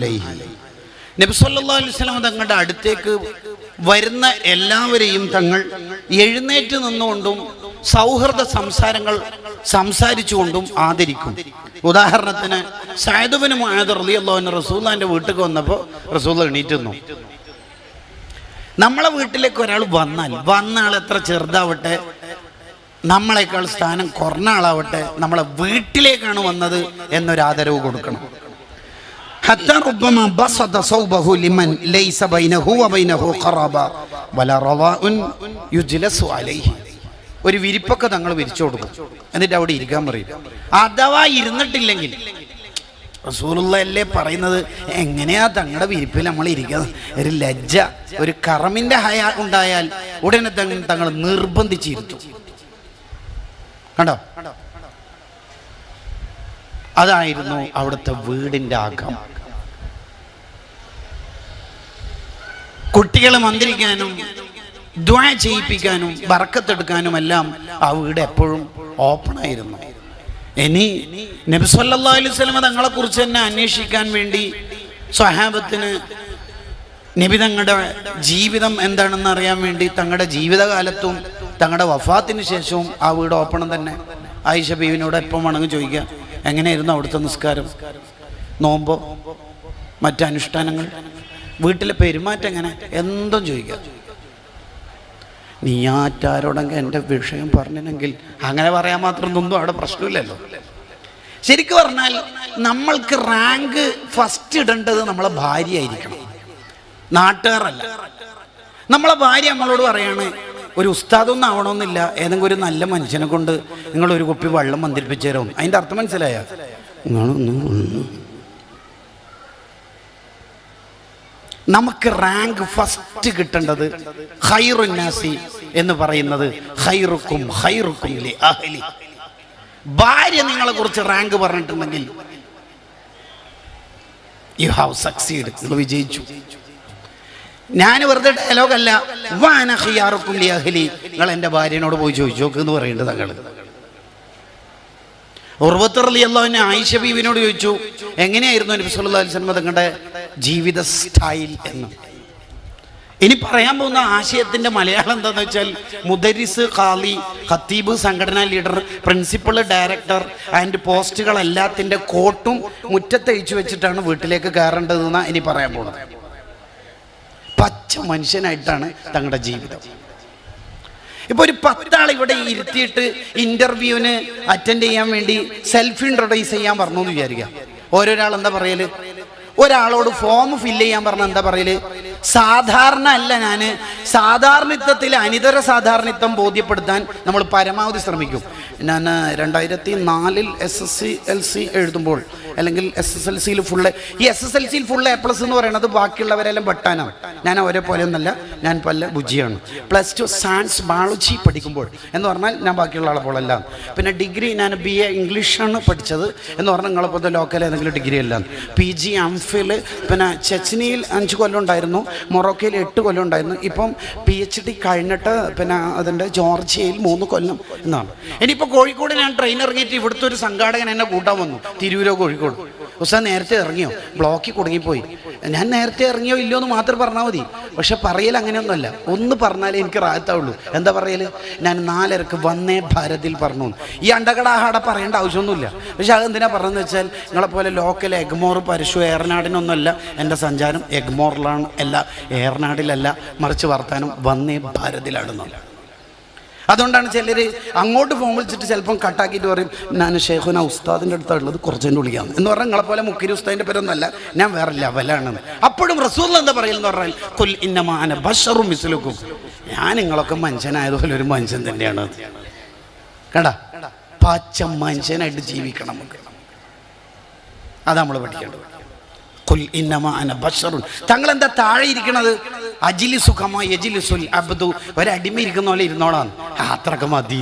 നബി സല്ലല്ലാഹു അലൈഹി വസല്ലം തങ്ങളുടെ അടുത്തേക്ക് വരുന്ന എല്ലാവരെയും തങ്ങൾ എഴുന്നേറ്റ് നിന്നുകൊണ്ടും സൗഹൃദ സംസാരങ്ങൾ സംസാരിച്ചുകൊണ്ടും ആദരിക്കും. ഉദാഹരണത്തിന് സഅദ് ഇബ്നു മുആദ് റളിയല്ലാഹു അൻഹു റസൂലുള്ളാഹിന്റെ വീട്ടിലേക്ക് വന്നപ്പോൾ റസൂലുള്ളാഹി എണീറ്റ് നിന്നു. നമ്മളെ വീട്ടിലേക്ക് ഒരാൾ വന്ന ആൾ എത്ര ചെറുതാവട്ടെ, നമ്മളെക്കാൾ സ്ഥാനം കുറഞ്ഞ ആളാവട്ടെ, നമ്മളെ വീട്ടിലേക്കാണ് വന്നത് എന്നൊരു ആദരവ് കൊടുക്കണം. ഒരു വിരിപ്പൊക്കെ തങ്ങൾ വിരിച്ചു കൊടുക്കും, എന്നിട്ട് അവിടെ ഇരിക്കാൻ പറയും. അഥവാ ഇരുന്നിട്ടില്ലെങ്കിൽ റസൂലുള്ളാഹി അല്ലേ പറയുന്നത്, എങ്ങനെയാ തങ്ങളുടെ വിരിപ്പിൽ നമ്മൾ ഇരിക്കുന്നത്? ഒരു ലജ്ജ, ഒരു കറമിന്റെ ഹയാ ഉണ്ടായാൽ ഉടനെ തങ്ങൾ നിർബന്ധിച്ചിരുത്തും. കണ്ടോ, അതായിരുന്നു അവിടുത്തെ വീടിന്റെ ആഗം. കുട്ടികളെ മന്ത്രിക്കാനും ദുആ ചെയ്യിപ്പിക്കാനും ബർക്കത്തെടുക്കാനും എല്ലാം ആ വീട് എപ്പോഴും ഓപ്പൺ ആയിരുന്നു. ഇനി നബി സല്ലല്ലാഹു അലൈഹി വസല്ലം തങ്ങളെ കുറിച്ച് തന്നെ അന്വേഷിക്കാൻ വേണ്ടി സ്വഹാബത്തിന് നബി തങ്ങളുടെ ജീവിതം എന്താണെന്ന് അറിയാൻ വേണ്ടി തങ്ങളുടെ ജീവിതകാലത്തും തങ്ങളുടെ വഫാത്തിന് ശേഷവും ആ വീട് ഓപ്പൺ തന്നെ. ആയിഷ ബീവിനോട് എപ്പം വേണമെങ്കിൽ ചോദിക്കാം, എങ്ങനെയായിരുന്നു അവിടുത്തെ നിസ്കാരം, നോമ്പോ, മറ്റനുഷ്ഠാനങ്ങൾ, വീട്ടിലെ പെരുമാറ്റം എങ്ങനെ, എന്തും ചോദിക്കാം. നീ ആറ്റാരോടെങ്കിൽ എൻ്റെ വിഷയം പറഞ്ഞെങ്കിൽ അങ്ങനെ പറയാൻ മാത്രം ഒന്നും അവിടെ പ്രശ്നമില്ലല്ലോ. ശരിക്കും പറഞ്ഞാൽ നമ്മൾക്ക് റാങ്ക് ഫസ്റ്റ് ഇടേണ്ടത് നമ്മളെ ഭാര്യ ആയിരിക്കണം, നാട്ടുകാരല്ല. നമ്മളെ ഭാര്യ നമ്മളോട് പറയാണ്, ഒരു ഉസ്താദൊന്നും ആവണമെന്നില്ല, ഏതെങ്കിലും ഒരു നല്ല മനുഷ്യനെ കൊണ്ട് നിങ്ങളൊരു കുപ്പി വെള്ളം മന്ത്രിപ്പിച്ചു തരും. അതിൻ്റെ അർത്ഥം മനസ്സിലായ? നമുക്ക് റാങ്ക് ഫസ്റ്റ് കിട്ടേണ്ടത് ഖൈറുന്നാസി എന്ന് പറയുന്നത് ഖൈറുക്കും ഖൈറുക്കും ലി അഹ്ലി. ഭാര്യ നിങ്ങളെ കുറിച്ച് റാങ്ക് പറഞ്ഞിട്ടുണ്ടെങ്കിൽ യു ഹാവ് സക്സീഡ്, നിങ്ങൾ വിജയിച്ചു. ഞാൻ വെറുതെ ഡയലോഗല്ല, വാന ഖിയാറുക്കും ലി അഹ്ലി, നിങ്ങൾ എൻ്റെ ഭാര്യനോട് പോയി ചോദിച്ചു നോക്ക് എന്ന് പറയേണ്ടത്. തങ്ങൾ ഉർവത്ത് റളിയല്ലാഹു അൻഹു ആയിഷ ബീവിനോട് ചോദിച്ചു, എങ്ങനെയായിരുന്നു നബി സല്ലല്ലാഹു അലൈഹി വസല്ലം തങ്ങളുടെ ജീവിത സ്റ്റൈൽ എന്ന്. ഇനി പറയാൻ പോകുന്ന ആശയത്തിന്റെ മലയാളം എന്താണെന്ന് വെച്ചാൽ, മുദരിസ്, ഖാലി, ഖത്തീബ്, സംഘടനാ ലീഡർ, പ്രിൻസിപ്പൾ, ഡയറക്ടർ ആൻഡ് പോസ്റ്റുകൾ എല്ലാത്തിന്റെ കോട്ടും മുറ്റത്തഴിച്ചു വെച്ചിട്ടാണ് വീട്ടിലേക്ക് കയറേണ്ടതെന്നാ ഇനി പറയാൻ പോകുന്നത്. പച്ച മനുഷ്യനായിട്ടാണ് തങ്ങളുടെ ജീവിതം. ഇപ്പൊ ഒരു 10 ആൾ ഇവിടെ ഇരുത്തിയിട്ട് ഇന്റർവ്യൂവിന് അറ്റൻഡ് ചെയ്യാൻ വേണ്ടി സെൽഫ് ഇൻട്രൊഡ്യൂസ് ചെയ്യാൻ പറഞ്ഞു എന്ന് വിചാരിക്കുക. ഓരോരാൾ എന്താ പറയല്? ഒരാളോട് ഫോം ഫില്ല് ചെയ്യാൻ പറഞ്ഞാൽ എന്താ പറയല്? സാധാരണ അല്ല, ഞാൻ സാധാരണത്വത്തിൽ അനിതര സാധാരണത്വം ബോധ്യപ്പെടുത്താൻ നമ്മൾ പരമാവധി ശ്രമിക്കും. ഞാൻ 2004 SSLC എഴുതുമ്പോൾ, അല്ലെങ്കിൽ SSLCയിൽ ഫുള്ള്, ഈ SSLCയിൽ ഫുള്ള് A+ എന്ന് പറയുന്നത് ബാക്കിയുള്ളവരെല്ലാം വെട്ടാനാണ്. ഞാൻ അവരെ പോലെ ഒന്നല്ല, ഞാൻ പല ബുജിയാണ്. +2 സയൻസ് ബയോളജി പഠിക്കുമ്പോൾ എന്ന് പറഞ്ഞാൽ ഞാൻ ബാക്കിയുള്ള ആളെ പോലല്ല. പിന്നെ ഡിഗ്രി ഞാൻ BA ഇംഗ്ലീഷാണ് പഠിച്ചത് എന്ന് പറഞ്ഞാൽ നിങ്ങളെപ്പോലത്തെ ലോക്കൽ ഏതെങ്കിലും ഡിഗ്രി അല്ല. PG MPhil, പിന്നെ ചെച്നിയിൽ 5 കൊല്ലം ഉണ്ടായിരുന്നു, മൊറോക്കയിൽ 8 കൊല്ലം ഉണ്ടായിരുന്നു. ഇപ്പം PhD കഴിഞ്ഞിട്ട് പിന്നെ അതിൻ്റെ ജോർജിയയിൽ 3 കൊല്ലം എന്നാണ്. ഇനിയിപ്പോൾ കോഴിക്കോട് ഞാൻ ട്രെയിൻ ഇറങ്ങിയിട്ട് ഇവിടുത്തെ ഒരു സംഘാടകൻ എന്നെ കൂട്ടാൻ വന്നു, തിരൂരോ കോഴിക്കോട്. ഉസ്താദ് നേരത്തെ ഇറങ്ങിയോ? ബ്ലോക്കിൽ കുടുങ്ങിപ്പോയി. ഞാൻ നേരത്തെ ഇറങ്ങിയോ ഇല്ലയോ എന്ന് മാത്രം പറഞ്ഞാൽ മതി. പക്ഷെ പറയൽ അങ്ങനെയൊന്നുമല്ല, ഒന്ന് പറഞ്ഞാലേ എനിക്ക് റാഹത്താവുള്ളൂ. എന്താ പറയല്? ഞാൻ 4:30 വന്നേ ഭാരതിൽ പറഞ്ഞു. ഈ അണ്ടകടാഹാടെ പറയേണ്ട ആവശ്യമൊന്നുമില്ല. പക്ഷെ അതെന്തിനാ പറഞ്ഞതെന്ന് വെച്ചാൽ, നിങ്ങളെപ്പോലെ ലോക്കൽ എഗ്മോർ, പരശു, ഏറനാടിനൊന്നുമല്ല എൻ്റെ സഞ്ചാരം. എഗ്മോറിലാണ്, അല്ല ഏറനാടിലല്ല, മറിച്ച് വർത്താനം വന്നേ ഭാരതിലാണെന്നല്ല. അതുകൊണ്ടാണ് ചിലർ അങ്ങോട്ട് ഫോൺ വിളിച്ചിട്ട് ചിലപ്പം കട്ടാക്കിയിട്ട് പറയും, ഞാൻ ഷെയ്ഖുന ഉസ്താദിൻ്റെ അടുത്തുള്ളത് കുറച്ചതിൻ്റെ വിളിക്കാം എന്ന് പറഞ്ഞാൽ നിങ്ങളെപ്പോലെ മുക്കിരി ഉസ്താദിൻ്റെ പേരൊന്നല്ല, ഞാൻ വേറെ ലെവലാണെന്ന്. അപ്പോഴും റസൂൽ എന്താ പറയലെന്ന് പറഞ്ഞാൽ, കുൽ ഇന്നമാ അന ബശറും മിസ്ലുക്കും, ഞാൻ നിങ്ങളൊക്കെ മനുഷ്യനായതുപോലെ ഒരു മനുഷ്യൻ തന്നെയാണ്. കണ്ടാ, പച്ച മനുഷ്യനായിട്ട് ജീവിക്കണം നമുക്ക്. അതാ നമ്മൾ പഠിക്കേണ്ടത്. കുൽ ഇന്നമാ അന ബശറുൻ. തങ്ങൾ എന്താ താഴെ ഇരിക്കണത്? അജിലിസു കമാ യജിലിസുൽ അബ്ദു, ഒരടിമ ഇരിക്കുന്ന പോലെ ഇരുന്നോളാം, അത്രക്ക് മതി.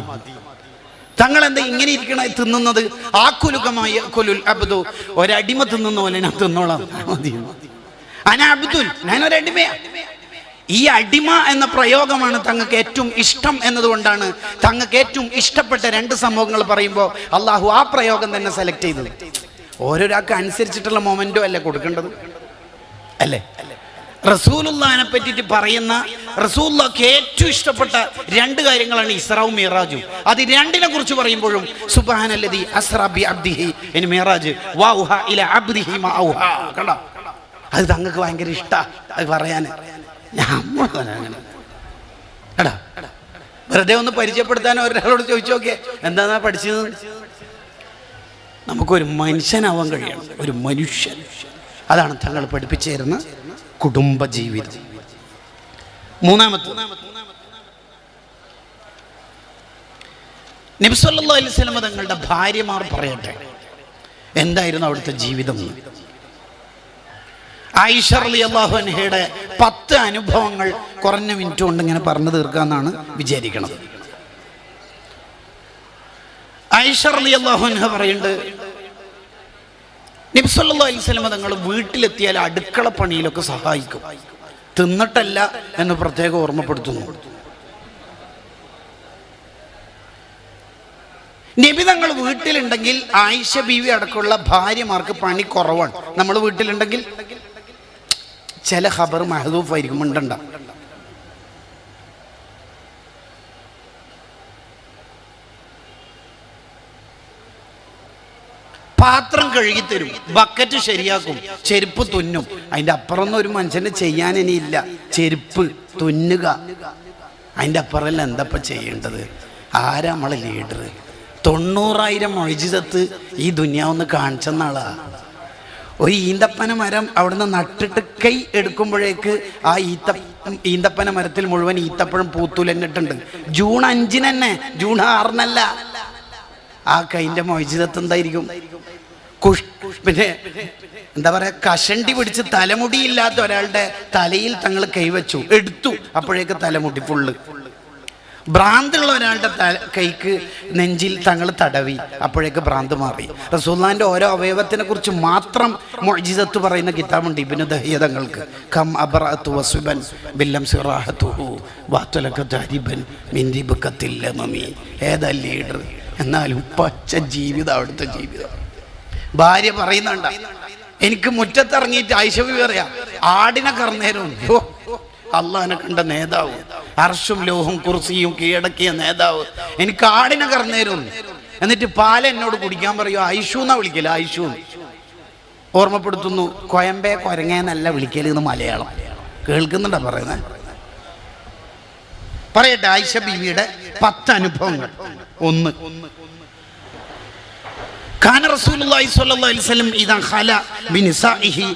തങ്ങൾ എന്താ ഇങ്ങനെ ഇരിക്കണ തിന്നുന്നത്? ആക്കുലു കമാ യഅകുലുൽ അബ്ദു, ഒരടിമ തിന്നുന്ന പോലെ ഞാൻ തിന്നോളാം, മതി. അന അബ്ദുൽ, ഞാനൊരടിമയാ. ഈ അടിമ എന്ന പ്രയോഗമാണ് തങ്ങൾക്ക് ഏറ്റവും ഇഷ്ടം എന്നതുകൊണ്ടാണ് തങ്ങൾക്ക് ഏറ്റവും ഇഷ്ടപ്പെട്ട 2 സംഭവങ്ങൾ പറയുമ്പോൾ അള്ളാഹു ആ പ്രയോഗം തന്നെ സെലക്ട് ചെയ്തത്. ഓരോരാൾക്ക് അനുസരിച്ചിട്ടുള്ള മൊമെന്റോ അല്ലേ കൊടുക്കേണ്ടത്. അല്ലേ? റസൂലുള്ളാഹിനെ പറ്റിയിട്ട് പറയുന്ന റസൂലുള്ളാഹിക്ക് ഏറ്റവും ഇഷ്ടപ്പെട്ട രണ്ട് കാര്യങ്ങളാണ് ഇസ്റാവും മിറാജും. അത് രണ്ടിനെ കുറിച്ച് പറയുമ്പോഴും സുബ്ഹാനല്ലദി അസ്റാ ബി അബ്ദിഹി ഇൻ മിറാജ് വൗഹ ഇലാ അബ്ദിഹി മാ ഔഹ. കണ്ടോ? അത് തങ്ങൾക്ക് ഭയങ്കര ഇഷ്ടമാണ് അത് പറയാൻ. എടാ വെറുതെ ഒന്ന് പരിചയപ്പെടുത്താൻ ഒരാളോട് ചോദിച്ചു നോക്കിയേ എന്താന്നാ പഠിച്ചത്. നമുക്കൊരു മനുഷ്യനാവാൻ കഴിയണം, ഒരു മനുഷ്യൻ. അതാണ് തങ്ങൾ പഠിപ്പിച്ചു തരുന്ന കുടുംബജീവിതം. മൂന്നാമത്തെ, നബി സല്ലല്ലാഹു അലൈഹി വസല്ലം തങ്ങളുടെ ഭാര്യമാർ പറയട്ടെ എന്തായിരുന്നു അവിടുത്തെ ജീവിതം. ആയിഷ റളിയല്ലാഹു അൻഹയുടെ 10 അനുഭവങ്ങൾ കുറഞ്ഞ മിനിറ്റ് കൊണ്ട് ഇങ്ങനെ പറഞ്ഞു തീർക്കാന്നാണ് വിചാരിക്കുന്നത്. ആയിഷ റളിയല്ലാഹു അൻഹ പറയുന്നുണ്ട്, നബി സല്ലല്ലാഹു അലൈഹി വസല്ലം തങ്ങൾ വീട്ടിലെത്തിയാൽ അടുക്കള പണിയിലൊക്കെ സഹായിക്കും, തിന്നിട്ടല്ല എന്ന് പ്രത്യേകം ഓർമ്മപ്പെടുത്തുന്നു. നബി തങ്ങൾ വീട്ടിലുണ്ടെങ്കിൽ ആയിഷ ബീവി അടക്കമുള്ള ഭാര്യമാർക്ക് പണി കുറവാണ്. നമ്മൾ വീട്ടിലുണ്ടെങ്കിൽ ചില ഖബർ മഹദൂഫ് ആയിരിക്കും, ഉണ്ടണ്ട. പാത്രം കഴുകിത്തരും, ബക്കറ്റ് ശരിയാക്കും, ചെരുപ്പ് തുന്നും. അതിൻ്റെ അപ്പുറമൊന്നും ഒരു മനുഷ്യന് ചെയ്യാൻ ഇനിയില്ല. ചെരുപ്പ് തുന്നുക, അതിൻ്റെ അപ്പുറമല്ല എന്തപ്പം ചെയ്യേണ്ടത്? ആരാ നമ്മളെ ലീഡർ? 90,000 മൊയ്ജിസത്ത് ഈ ദുനിയാവൊന്ന് കാണിച്ചെന്നാളാ. ഒരു ഈന്തപ്പന മരം അവിടുന്ന് നട്ടിട്ട് കൈ എടുക്കുമ്പോഴേക്ക് ആ ഈന്തപ്പന മരത്തിൽ മുഴുവൻ ഈത്തപ്പഴം പൂത്തുലന്നിട്ടുണ്ട്. ജൂൺ 5 തന്നെ, ജൂൺ 6 ആ കൈൻ്റെ മൊയ്ജിസത്ത് എന്തായിരിക്കും? പിന്നെ എന്താ പറയാ, കഷണ്ടി പിടിച്ച് തലമുടിയില്ലാത്ത ഒരാളുടെ തലയിൽ തങ്ങൾ കൈവച്ചു, എടുത്തു, അപ്പോഴേക്ക് തലമുടി ഫുള്ള്. ഭ്രാന്തുള്ള ഒരാളുടെ കൈക്ക് നെഞ്ചിൽ തങ്ങൾ തടവി, അപ്പോഴേക്ക് ഭ്രാന്ത് മാറി. റസൂലുള്ളാഹിന്റെ ഓരോ അവയവത്തിനെ കുറിച്ച് മാത്രം മുഅ്ജിസത്ത് പറയുന്ന കിതാബുണ്ട് ഇബ്നു ദഹിയ തങ്ങൾക്ക്. കം അബ്റഅതു വസ്ബൻ ബില്ലം സിറാഹതുഹു വഅതലക തരിബൻ മിൻ ദിബകത്തിൽ ലമമി. ഏതാ ലീഡർ? എന്നാലും പച്ച ജീവിതം അവിടുത്തെ ജീവിതം. ഭാര്യ പറയുന്നുണ്ട, എനിക്ക് മുറ്റത്തിറങ്ങിയിട്ട് ആയിഷ ബീവി പറയാ, ആടിനെ കറന്നേരും അള്ളാഹിനെ കണ്ട നേതാവ്, അർശും ലോഹും കുർസിയും കീഴടക്കിയ നേതാവ്, എനിക്ക് ആടിനെ കറന്നേരും. എന്നിട്ട് പാല് എന്നോട് കുടിക്കാൻ പറയൂ. ഐഷു എന്നാ വിളിക്കല, ഐഷു ഓർമ്മപ്പെടുത്തുന്നു. കൊയമ്പേ കൊരങ്ങേന്നല്ല വിളിക്കല് എന്ന് മലയാളം. കേൾക്കുന്നുണ്ടാ പറയുന്നത്? പറയട്ടെ, ആയിഷ ബീവിയുടെ 10 അനുഭവങ്ങൾ. 1, കാന റസൂലുള്ളാഹി സ്വല്ലല്ലാഹു അലൈഹി വസല്ലം ഇദാ ഖല ബിനിസാഇഹി